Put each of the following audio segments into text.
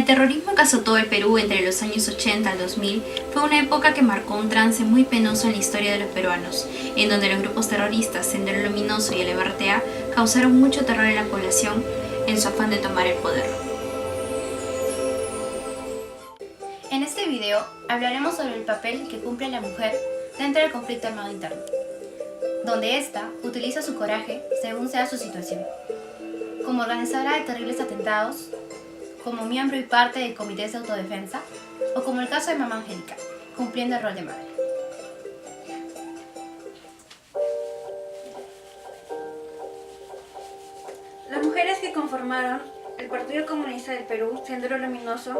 terrorismo que azotó el Perú entre los años 80 al 2000 fue una época que marcó un trance muy penoso en la historia de los peruanos, en donde los grupos terroristas Sendero Luminoso y el EBRTA causaron mucho terror en la población en su afán de tomar el poder. En este video hablaremos sobre el papel que cumple la mujer dentro del conflicto armado interno, donde ésta utiliza su coraje según sea su situación, como organizadora de terribles atentados, como miembro y parte de comités de autodefensa, o como el caso de Mamá Angélica, cumpliendo el rol de madre. Las mujeres que conformaron el Partido Comunista del Perú, Sendero Luminoso,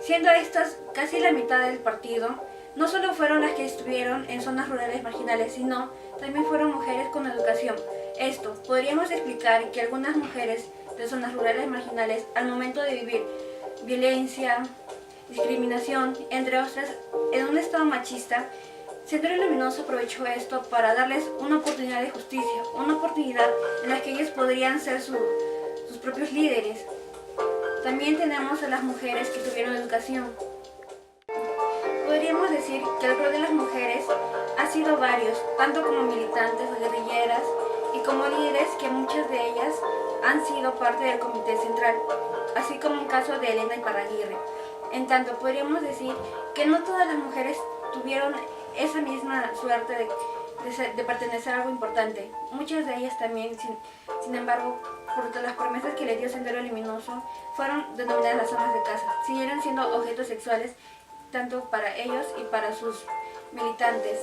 siendo estas casi la mitad del partido, no solo fueron las que estuvieron en zonas rurales marginales, sino también fueron mujeres con educación. Esto, podríamos explicar que algunas mujeres de zonas rurales marginales, al momento de vivir violencia, discriminación, entre otras, en un estado machista, Sendero Luminoso aprovechó esto para darles una oportunidad de justicia, una oportunidad en la que ellas podrían ser sus propios líderes. También tenemos a las mujeres que tuvieron educación. Podríamos decir que el rol de las mujeres ha sido varios, tanto como militantes o guerrilleras y como líderes, que muchas de ellas han sido parte del Comité Central, así como el caso de Elena Iparraguirre. En tanto, podríamos decir que no todas las mujeres tuvieron esa misma suerte de pertenecer a algo importante. Muchas de ellas también, sin embargo, por las promesas que le dio Sendero Luminoso, fueron denominadas las amas de casa. Siguieron siendo objetos sexuales tanto para ellos y para sus militantes.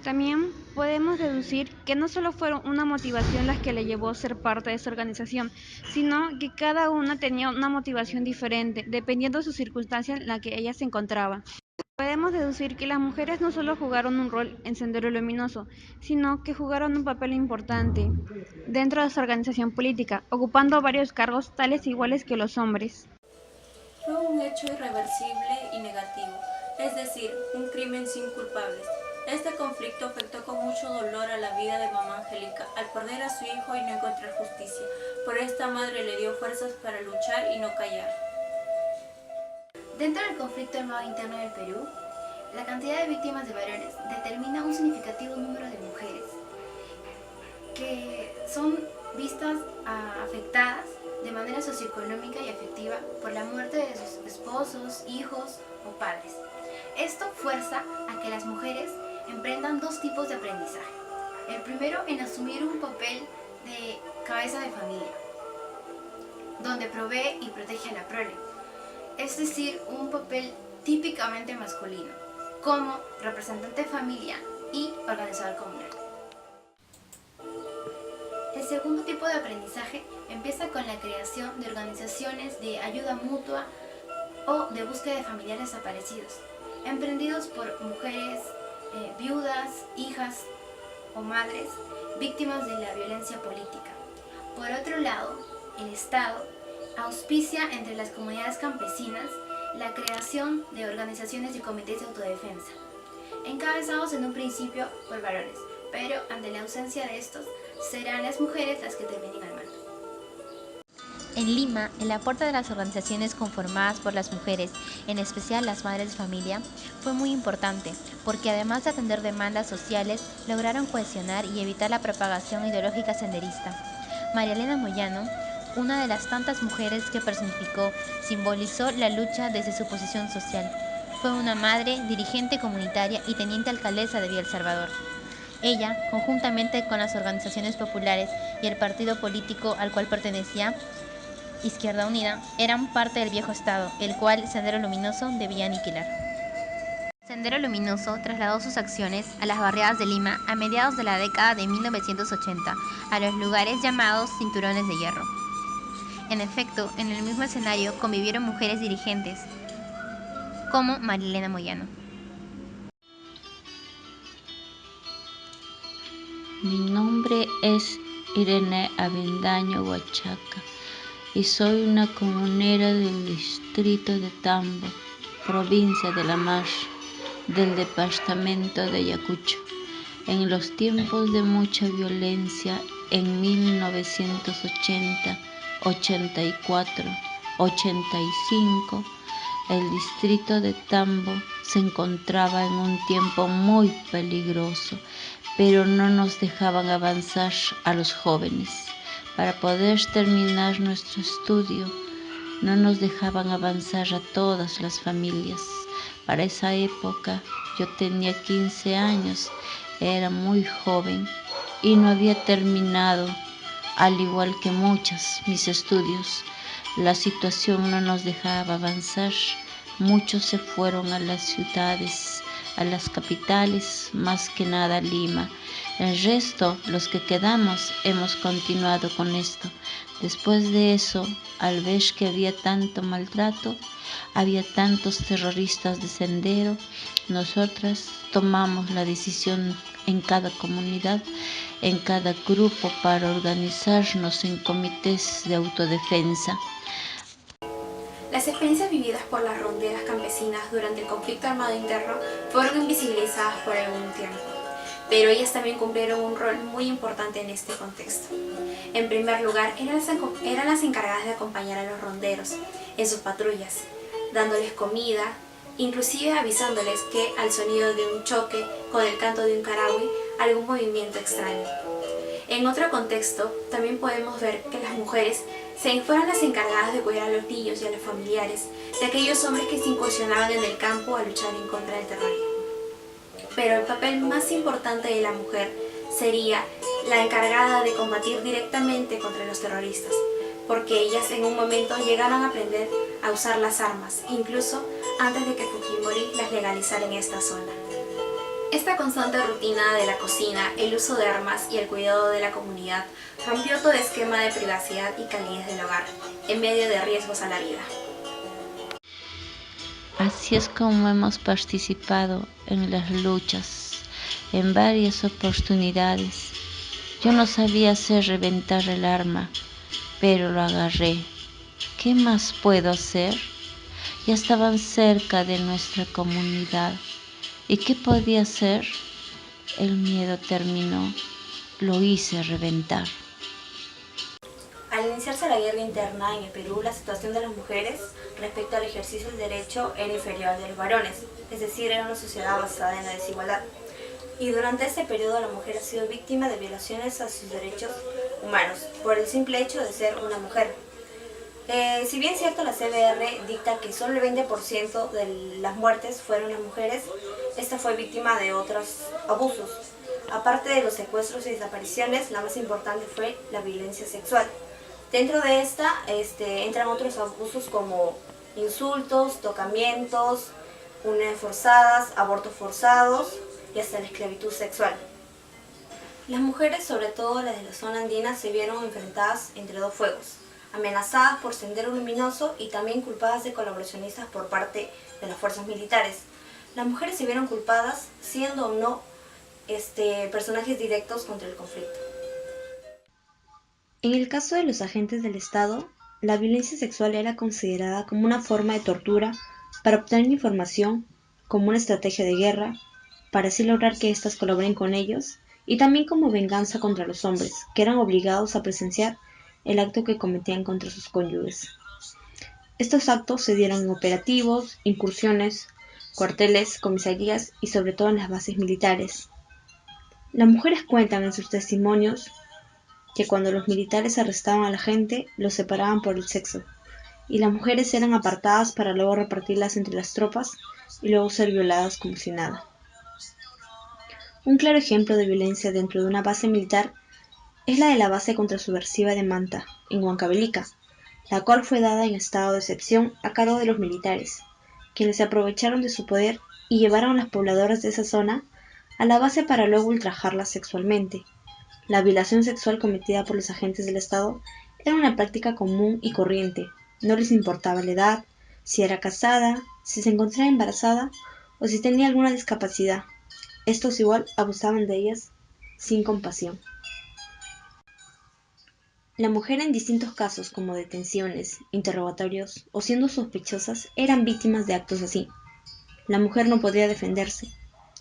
También podemos deducir que no solo fueron una motivación las que le llevó a ser parte de esa organización, sino que cada una tenía una motivación diferente, dependiendo de su circunstancia en la que ella se encontraba. Podemos deducir que las mujeres no solo jugaron un rol en Sendero Luminoso, sino que jugaron un papel importante dentro de esa organización política, ocupando varios cargos tales iguales que los hombres. Fue un hecho irreversible y negativo, es decir, un crimen sin culpables. Este conflicto afectó con mucho dolor a la vida de Mamá Angélica al perder a su hijo y no encontrar justicia. Por esta madre le dio fuerzas para luchar y no callar. Dentro del conflicto armado interno del Perú, la cantidad de víctimas de varones determina un significativo número de mujeres que son vistas afectadas de manera socioeconómica y afectiva por la muerte de sus esposos, hijos o padres. Esto fuerza a que las mujeres emprendan dos tipos de aprendizaje. El primero, en asumir un papel de cabeza de familia, donde provee y protege a la prole, es decir, un papel típicamente masculino, como representante de familia y organizador comunal. El segundo tipo de aprendizaje empieza con la creación de organizaciones de ayuda mutua o de búsqueda de familiares desaparecidos, emprendidos por mujeres viudas, hijas o madres víctimas de la violencia política. Por otro lado, el Estado auspicia entre las comunidades campesinas la creación de organizaciones y comités de autodefensa, encabezados en un principio por varones, pero ante la ausencia de estos, serán las mujeres las que terminen al mando. En Lima, el aporte de las organizaciones conformadas por las mujeres, en especial las madres de familia, fue muy importante, porque además de atender demandas sociales, lograron cohesionar y evitar la propagación ideológica senderista. María Elena Moyano, una de las tantas mujeres que personificó, simbolizó la lucha desde su posición social. Fue una madre, dirigente comunitaria y teniente alcaldesa de Villa El Salvador. Ella, conjuntamente con las organizaciones populares y el partido político al cual pertenecía, Izquierda Unida, eran parte del viejo Estado, el cual Sendero Luminoso debía aniquilar. Sendero Luminoso trasladó sus acciones a las barriadas de Lima a mediados de la década de 1980, a los lugares llamados Cinturones de Hierro. En efecto, en el mismo escenario convivieron mujeres dirigentes, como María Elena Moyano. Mi nombre es Irene Avendaño Huachaca y soy una comunera del distrito de Tambo, provincia de La Mar, del departamento de Ayacucho. En los tiempos de mucha violencia, en 1980-84, 1985, el distrito de Tambo se encontraba en un tiempo muy peligroso, pero no nos dejaban avanzar a los jóvenes. Para poder terminar nuestro estudio, no nos dejaban avanzar a todas las familias. Para esa época yo tenía 15 años, era muy joven y no había terminado, al igual que muchos, mis estudios. La situación no nos dejaba avanzar. Muchos se fueron a las ciudades, a las capitales, más que nada a Lima. El resto, los que quedamos, hemos continuado con esto. Después de eso, al ver que había tanto maltrato, había tantos terroristas de sendero, nosotras tomamos la decisión en cada comunidad, en cada grupo, para organizarnos en comités de autodefensa. Las experiencias vividas por las ronderas campesinas durante el conflicto armado interno fueron invisibilizadas por algún tiempo, pero ellas también cumplieron un rol muy importante en este contexto. En primer lugar, eran las encargadas de acompañar a los ronderos en sus patrullas, dándoles comida, inclusive avisándoles que al sonido de un choque con el canto de un carahui, algún movimiento extraño. En otro contexto, también podemos ver que las mujeres fueron las encargadas de cuidar a los niños y a los familiares de aquellos hombres que se incursionaban en el campo a luchar en contra del terrorismo. Pero el papel más importante de la mujer sería la encargada de combatir directamente contra los terroristas, porque ellas en un momento llegaron a aprender a usar las armas, incluso antes de que Fujimori las legalizara en esta zona. Esta constante rutina de la cocina, el uso de armas y el cuidado de la comunidad rompió todo esquema de privacidad y calidez del hogar, en medio de riesgos a la vida. Así es como hemos participado en las luchas, en varias oportunidades. Yo no sabía hacer reventar el arma, pero lo agarré. ¿Qué más puedo hacer? Ya estaban cerca de nuestra comunidad. ¿Y qué podía hacer? El miedo terminó. Lo hice reventar. Al iniciarse la guerra interna en el Perú, la situación de las mujeres respecto al ejercicio del derecho era inferior al de los varones, es decir, era una sociedad basada en la desigualdad. Y durante este periodo la mujer ha sido víctima de violaciones a sus derechos humanos por el simple hecho de ser una mujer. Si bien es cierto, la CBR dicta que solo el 20% de las muertes fueron las mujeres, esta fue víctima de otros abusos. Aparte de los secuestros y desapariciones, la más importante fue la violencia sexual. Dentro de esta entran otros abusos como insultos, tocamientos, uniones forzadas, abortos forzados y hasta la esclavitud sexual. Las mujeres, sobre todo las de la zona andina, se vieron enfrentadas entre dos fuegos, amenazadas por Sendero Luminoso y también culpadas de colaboracionistas por parte de las fuerzas militares. Las mujeres se vieron culpadas, siendo o no personajes directos contra el conflicto. En el caso de los agentes del Estado, la violencia sexual era considerada como una forma de tortura para obtener información, como una estrategia de guerra, para así lograr que éstas colaboren con ellos, y también como venganza contra los hombres, que eran obligados a presenciar el acto que cometían contra sus cónyuges. Estos actos se dieron en operativos, incursiones, cuarteles, comisarías y sobre todo en las bases militares. Las mujeres cuentan en sus testimonios que cuando los militares arrestaban a la gente, los separaban por el sexo, y las mujeres eran apartadas para luego repartirlas entre las tropas y luego ser violadas como si nada. Un claro ejemplo de violencia dentro de una base militar es la de la base contrasubversiva de Manta, en Huancavelica, la cual fue dada en estado de excepción a cargo de los militares, quienes se aprovecharon de su poder y llevaron a las pobladoras de esa zona a la base para luego ultrajarlas sexualmente. La violación sexual cometida por los agentes del Estado era una práctica común y corriente. No les importaba la edad, si era casada, si se encontraba embarazada o si tenía alguna discapacidad. Estos igual abusaban de ellas sin compasión. La mujer en distintos casos como detenciones, interrogatorios o siendo sospechosas eran víctimas de actos así. La mujer no podía defenderse,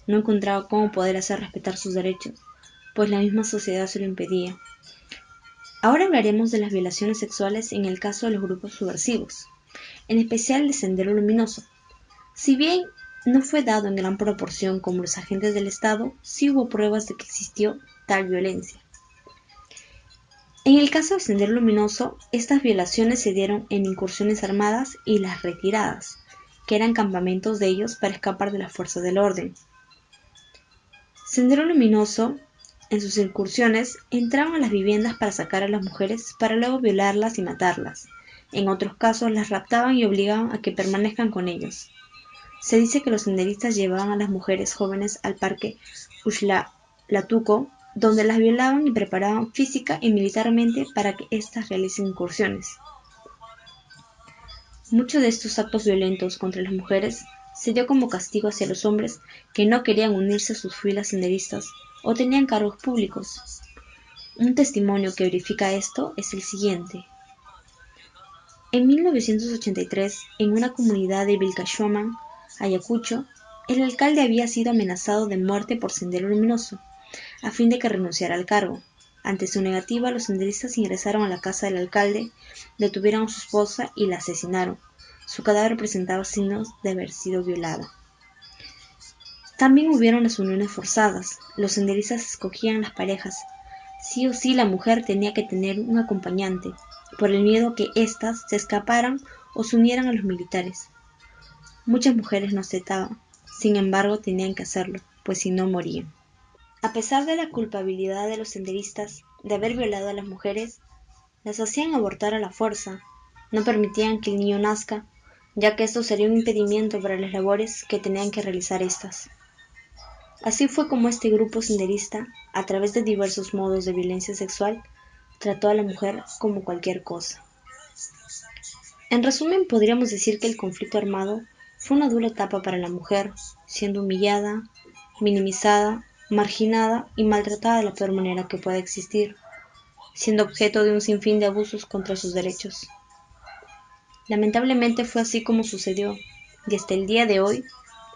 no encontraba cómo poder hacer respetar sus derechos, pues la misma sociedad se lo impedía. Ahora hablaremos de las violaciones sexuales en el caso de los grupos subversivos, en especial de Sendero Luminoso. Si bien no fue dado en gran proporción como los agentes del Estado, sí hubo pruebas de que existió tal violencia. En el caso de Sendero Luminoso, estas violaciones se dieron en incursiones armadas y las retiradas, que eran campamentos de ellos para escapar de las fuerzas del orden. Sendero Luminoso, en sus incursiones, entraban a las viviendas para sacar a las mujeres para luego violarlas y matarlas. En otros casos las raptaban y obligaban a que permanezcan con ellos. Se dice que los senderistas llevaban a las mujeres jóvenes al parque Uxlatuco, donde las violaban y preparaban física y militarmente para que éstas realicen incursiones. Muchos de estos actos violentos contra las mujeres se dio como castigo hacia los hombres que no querían unirse a sus filas senderistas o tenían cargos públicos. Un testimonio que verifica esto es el siguiente. En 1983, en una comunidad de Vilcashuaman, Ayacucho, el alcalde había sido amenazado de muerte por Sendero Luminoso, a fin de que renunciara al cargo. Ante su negativa, los senderistas ingresaron a la casa del alcalde, detuvieron a su esposa y la asesinaron. Su cadáver presentaba signos de haber sido violada. También hubieron las uniones forzadas. Los senderistas escogían las parejas. Sí o sí la mujer tenía que tener un acompañante, por el miedo a que éstas se escaparan o se unieran a los militares. Muchas mujeres no aceptaban, sin embargo tenían que hacerlo, pues si no morían. A pesar de la culpabilidad de los senderistas de haber violado a las mujeres, las hacían abortar a la fuerza, no permitían que el niño nazca, ya que esto sería un impedimento para las labores que tenían que realizar éstas. Así fue como este grupo senderista, a través de diversos modos de violencia sexual, trató a la mujer como cualquier cosa. En resumen, podríamos decir que el conflicto armado fue una dura etapa para la mujer, siendo humillada, minimizada, marginada y maltratada de la peor manera que pueda existir, siendo objeto de un sinfín de abusos contra sus derechos. Lamentablemente fue así como sucedió, y hasta el día de hoy,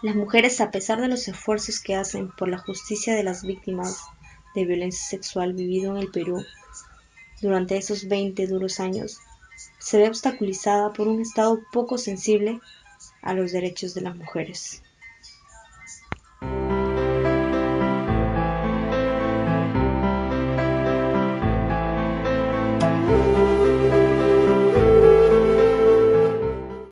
las mujeres, a pesar de los esfuerzos que hacen por la justicia de las víctimas de violencia sexual vivido en el Perú durante esos 20 duros años, se ve obstaculizada por un Estado poco sensible a los derechos de las mujeres.